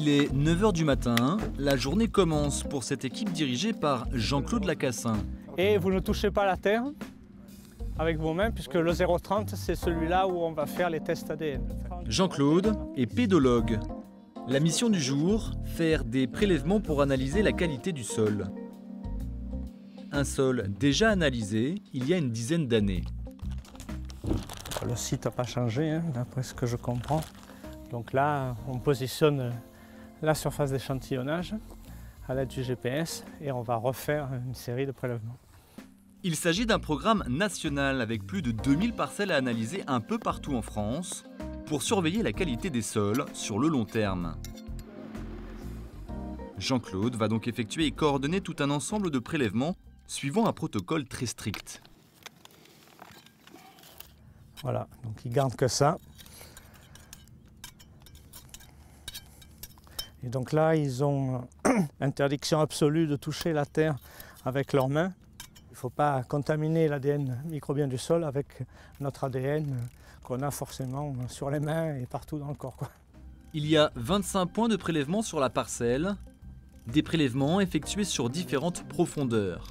Il est 9 h du matin, la journée commence pour cette équipe dirigée par Jean-Claude Lacassin. Et vous ne touchez pas la terre avec vos mains, puisque le 0,30, c'est celui-là où on va faire les tests ADN. Jean-Claude est pédologue. La mission du jour, faire des prélèvements pour analyser la qualité du sol. Un sol déjà analysé il y a une dizaine d'années. Le site n'a pas changé, hein, d'après ce que je comprends. Donc là, on positionne la surface d'échantillonnage à l'aide du GPS et on va refaire une série de prélèvements. Il s'agit d'un programme national avec plus de 2000 parcelles à analyser un peu partout en France pour surveiller la qualité des sols sur le long terme. Jean-Claude va donc effectuer et coordonner tout un ensemble de prélèvements suivant un protocole très strict. Voilà, donc ils gardent que ça. Et donc là, ils ont interdiction absolue de toucher la terre avec leurs mains. Il ne faut pas contaminer l'ADN microbien du sol avec notre ADN qu'on a forcément sur les mains et partout dans le corps, quoi. Il y a 25 points de prélèvement sur la parcelle, des prélèvements effectués sur différentes profondeurs.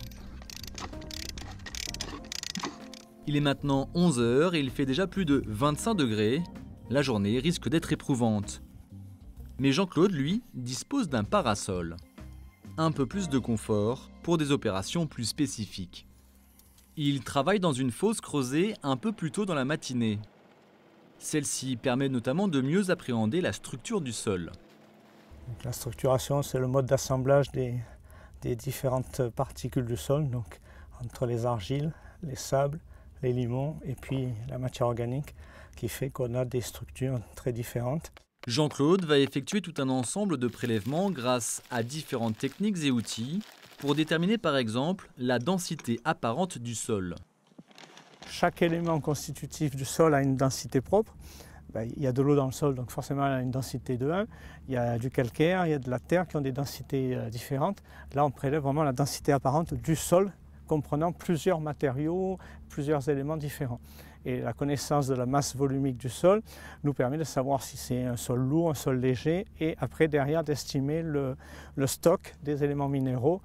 Il est maintenant 11 h et il fait déjà plus de 25 degrés. La journée risque d'être éprouvante. Mais Jean-Claude, lui, dispose d'un parasol. Un peu plus de confort pour des opérations plus spécifiques. Il travaille dans une fosse creusée un peu plus tôt dans la matinée. Celle-ci permet notamment de mieux appréhender la structure du sol. Donc la structuration, c'est le mode d'assemblage des différentes particules du sol, donc entre les argiles, les sables, les limons et puis la matière organique qui fait qu'on a des structures très différentes. Jean-Claude va effectuer tout un ensemble de prélèvements grâce à différentes techniques et outils pour déterminer par exemple la densité apparente du sol. Chaque élément constitutif du sol a une densité propre. Il y a de l'eau dans le sol, donc forcément elle a une densité de 1. Il y a du calcaire, il y a de la terre qui ont des densités différentes. Là on prélève vraiment la densité apparente du sol comprenant plusieurs matériaux, plusieurs éléments différents. Et la connaissance de la masse volumique du sol nous permet de savoir si c'est un sol lourd, un sol léger, et après derrière d'estimer le stock des éléments minéraux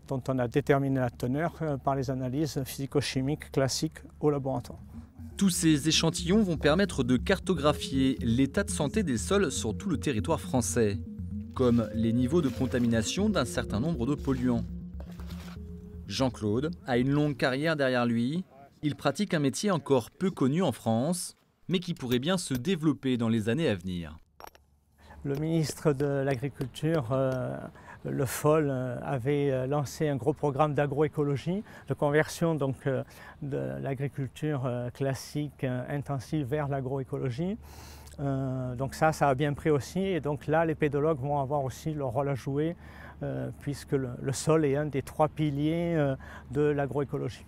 dont on a déterminé la teneur par les analyses physico-chimiques classiques au laboratoire. Tous ces échantillons vont permettre de cartographier l'état de santé des sols sur tout le territoire français, comme les niveaux de contamination d'un certain nombre de polluants. Jean-Claude a une longue carrière derrière lui. Il pratique un métier encore peu connu en France, mais qui pourrait bien se développer dans les années à venir. Le ministre de l'Agriculture, Le Foll, avait lancé un gros programme d'agroécologie, de conversion donc, de l'agriculture classique intensive vers l'agroécologie. Donc ça a bien pris aussi, et donc là les pédologues vont avoir aussi leur rôle à jouer puisque le sol est un des 3 piliers de l'agroécologie.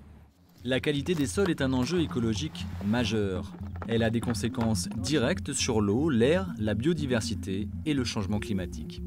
La qualité des sols est un enjeu écologique majeur. Elle a des conséquences directes sur l'eau, l'air, la biodiversité et le changement climatique.